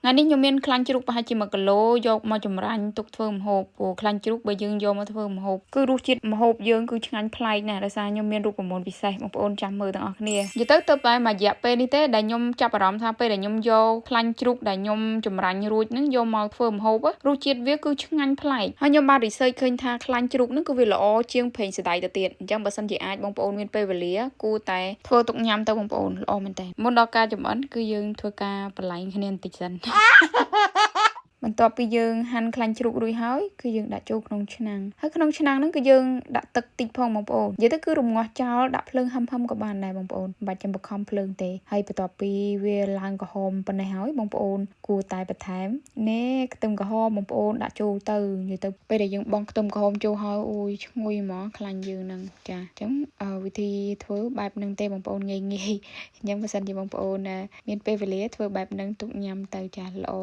ថ្ងៃនេះខ្ញុំមានខ្លាញ់ជ្រូកប្រហែលជា1គីឡូយកមកចម្រាញ់ទុកធ្វើម្ហូបព្រោះខ្លាញ់ជ្រូកបើយើងយកមកធ្វើម្ហូបគឺរសជាតិម្ហូបយើងគឺឆ្ងាញ់ប្លែកណាស់ដោយសារខ្ញុំមានរូបមន្តពិសេសបងប្អូនចាំមើលទាំងអស់គ្នានិយាយទៅតែមួយរយៈពេលនេះទេដែលខ្ញុំចាប់អារម្មណ៍ថាពេលដែលខ្ញុំយកខ្លាញ់ជ្រូកដែលខ្ញុំចម្រាញ់រួចហ្នឹងយកមកធ្វើម្ហូបរសជាតិវាគឺឆ្ងាញ់ប្លែកហើយខ្ញុំបាន research ឃើញថាខ្លាញ់ជ្រូកហ្នឹងគឺវាល្អជាងប្រេងសណ្តែកទៅទៀតអញ្ចឹងបើសិនជាអាចបងប្អូនមានពេលវេលាគួរតែធ្វើទុកញ៉ាំទៅបងប្អូនល្អមែនតើមុនដល់ការចម្អិនគឺយើងធ្វើការបន្លែងគ្នាបន្តិចសិនបន្ទាប់ពីយើងហាន់ខ្លាញ់ជ្រូករួចហើយគឺយើងដាក់ចូលក្នុងឆ្នាំងហើយក្នុងឆ្នាំងហ្នឹងគឺយើងដាក់ទឹកតិចផងបងប្អូននិយាយទៅគឺរំងាស់ចោលដាក់ភ្លើងហឹមៗក៏បានដែរបងប្អូនមិនបាច់ចាំបខំភ្លើងទេហើយបន្ទាប់ពីវាឡើងក្រហមប៉ុណ្ណេះហើយបងប្អូនគួរតែបន្ថែមនេះខ្ទឹមក្រហមបងប្អូនដាក់ចូលទៅនិយាយទៅពេលដែលយើងបង់ខ្ទឹមក្រហមចូលហើយអូយឈ្ងុយហ្មងខ្លាញ់យើងហ្នឹងចាអញ្ចឹងវិធីធ្វើបែបហ្នឹងទេបងប្អូនងាយអញ្ចឹងបើសិនជាបងប្អូនមានពេលវេលាធ្វើបែបហ្នឹងទុកញ៉ាំទៅចាល្អ